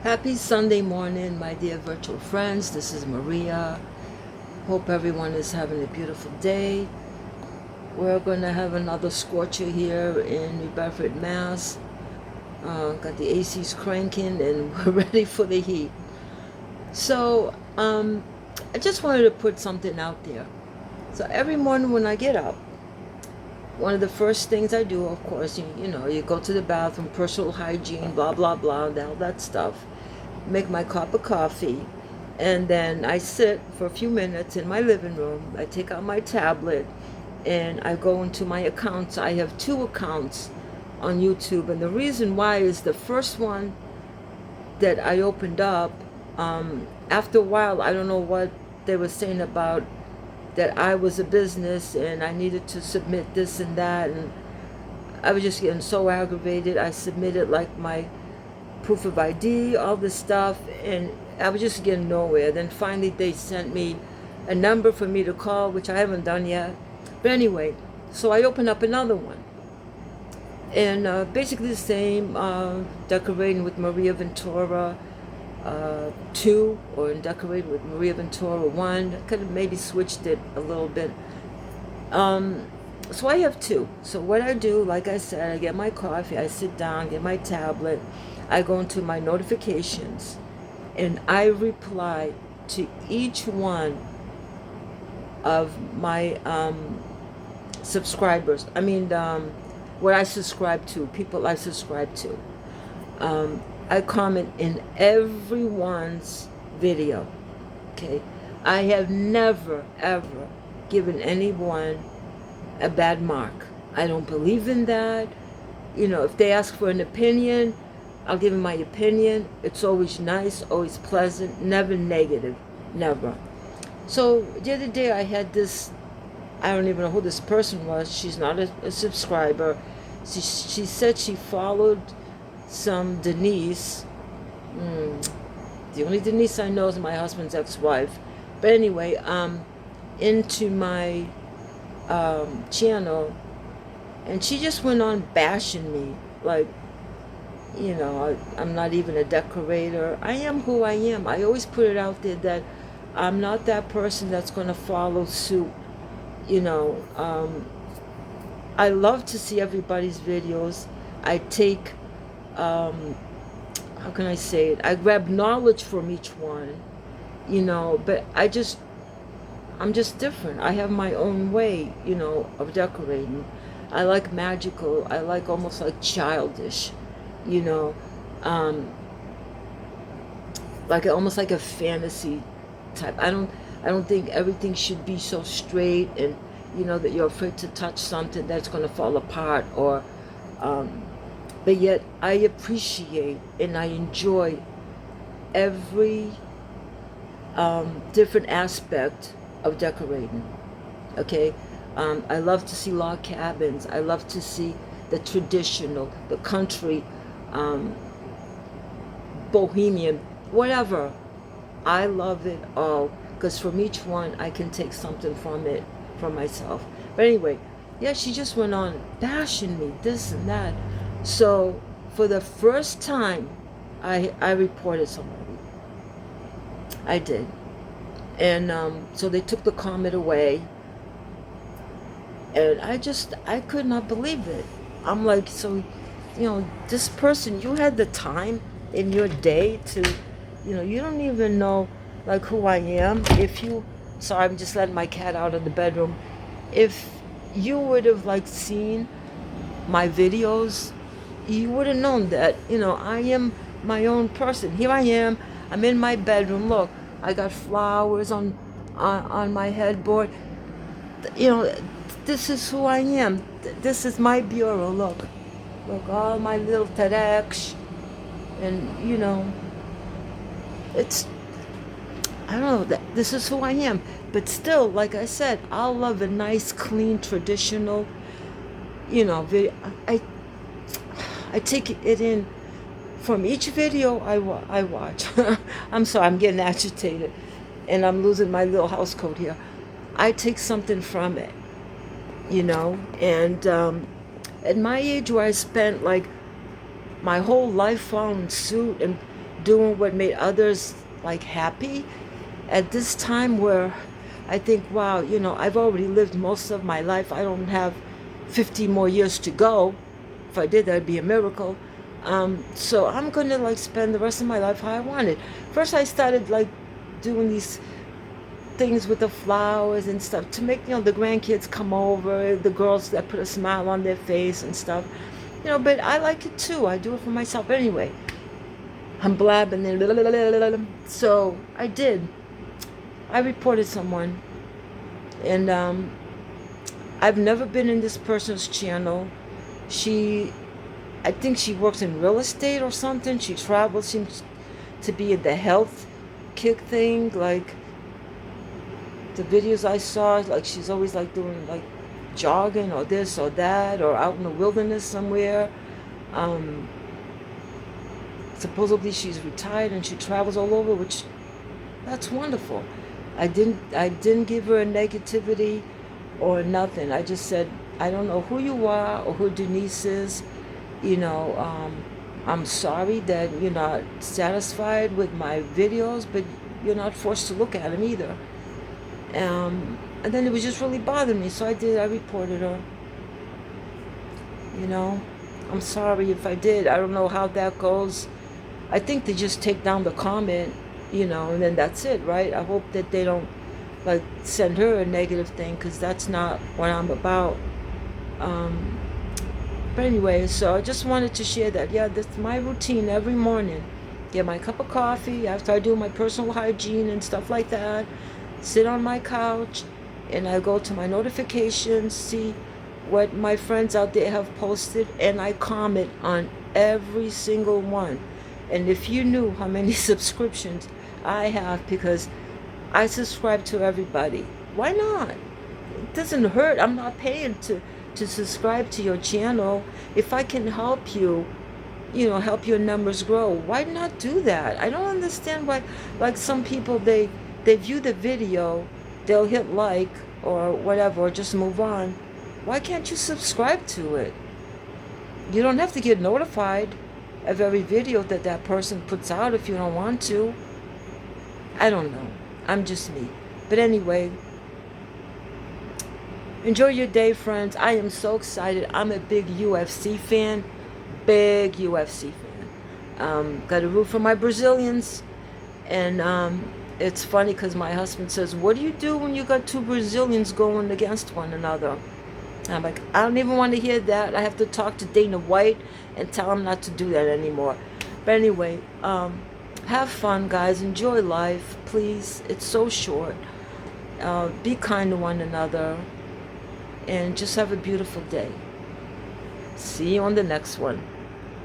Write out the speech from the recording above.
Happy Sunday morning, my dear virtual friends. This is Maria. Hope everyone is having a beautiful day. We're going to have another scorcher here in New Bedford, Mass. Got the ACs cranking and we're ready for the heat. So, I just wanted to put something out there. So, every morning when I get up, one of the first things I do, of course, you go to the bathroom, personal hygiene, blah, blah, blah, all that stuff. Make my cup of coffee, and then I sit for a few minutes in my living room. I take out my tablet and I go into my accounts. I have two accounts on YouTube, and the reason why is the first one that I opened up, after a while, I don't know what they were saying about that I was a business and I needed to submit this and that, and I was just getting so aggravated. I submitted like my proof of ID, all this stuff, and I was just getting nowhere. Then finally they sent me a number for me to call, which I haven't done yet. But anyway, so I opened up another one. And basically the same, decorating with Maria Ventura 2, or decorating with Maria Ventura 1. I could have maybe switched it a little bit. So I have two. So what I do, like I said, I get my coffee, I sit down, get my tablet, I go into my notifications, and I reply to each one of my subscribers. What I subscribe to, people I subscribe to. I comment in everyone's video. Okay, I have never ever given anyone a bad mark. I don't believe in that. If they ask for an opinion, I'll give them my opinion. It's always nice, always pleasant, never negative, never. So the other day I had this, I don't even know who this person was. She's not a subscriber. She said she followed some Denise. The only Denise I know is my husband's ex-wife. But anyway, into my channel, and she just went on bashing me like, I'm not even a decorator. I am who I am. I always put it out there that I'm not that person that's going to follow suit. I love to see everybody's videos. I take, how can I say it? I grab knowledge from each one, but I'm just different. I have my own way, of decorating. I like magical. I like almost like childish, you know, um, like almost like a fantasy type. I don't think everything should be so straight, and that you're afraid to touch something that's going to fall apart, or um, but yet I appreciate and I enjoy every different aspect of decorating. Okay, I love to see log cabins. I love to see the traditional, the country, um, bohemian, whatever. I love it all because from each one I can take something from it for myself. But anyway, yeah, she just went on bashing me, this and that. So for the first time, I reported somebody. I did, and so they took the comment away, and I could not believe it. I'm like, so, this person, you had the time in your day to, you don't even know like who I am. If you, sorry, I'm just letting my cat out of the bedroom. If you would have like seen my videos, you would have known that, I am my own person. Here I am. I'm in my bedroom. Look, I got flowers on my headboard. You know, this is who I am. This is my bureau. Look, all my little Terex, and it's, I don't know, that this is who I am. But still, like I said, I love a nice, clean, traditional, video. I take it in from each video I watch. I'm sorry, I'm getting agitated, and I'm losing my little house coat here. I take something from it, and at my age where I spent like my whole life following suit, and doing what made others like happy at this time where I think, wow, I've already lived most of my life. I don't have 50 more years to go. If I did, that'd be a miracle. So I'm gonna like spend the rest of my life how I wanted. First, I started like doing these things with the flowers and stuff to make the grandkids come over, the girls that put a smile on their face and stuff. But I like it too. I do it for myself anyway. I'm blabbing and so I did. I reported someone, and I've never been in this person's channel. I think she works in real estate or something. She travels, seems to be in the health kick thing. Like the videos I saw, like she's always like doing like jogging or this or that, or out in the wilderness somewhere. Um, Supposedly she's retired and she travels all over, which that's wonderful. I didn't give her a negativity or nothing. I just said, I don't know who you are or who Denise is. I'm sorry that you're not satisfied with my videos, but you're not forced to look at them either. And then it was just really bothering me, so I reported her. I'm sorry if I did. I don't know how that goes. I think they just take down the comment, and then that's it, right? I hope that they don't like send her a negative thing, because that's not what I'm about. But anyway, so I just wanted to share that. Yeah, that's my routine every morning. Get my cup of coffee after I do my personal hygiene and stuff like that. Sit on my couch, and I go to my notifications, see what my friends out there have posted, and I comment on every single one. And if you knew how many subscriptions I have, because I subscribe to everybody, why not? It doesn't hurt. I'm not paying to subscribe to your channel. If I can help you, help your numbers grow, why not do that? I don't understand why, like some people, they view the video, they'll hit like or whatever, or just move on. Why can't you subscribe to it? You don't have to get notified of every video that person puts out if you don't want to. I don't know. I'm just me. But anyway, enjoy your day, friends. I am so excited. I'm a big UFC fan. Big UFC fan. Got to root for my Brazilians. And it's funny because my husband says, what do you do when you got two Brazilians going against one another? I'm like, I don't even want to hear that. I have to talk to Dana White and tell him not to do that anymore. But anyway, have fun, guys. Enjoy life, please. It's so short. Be kind to one another. And just have a beautiful day. See you on the next one.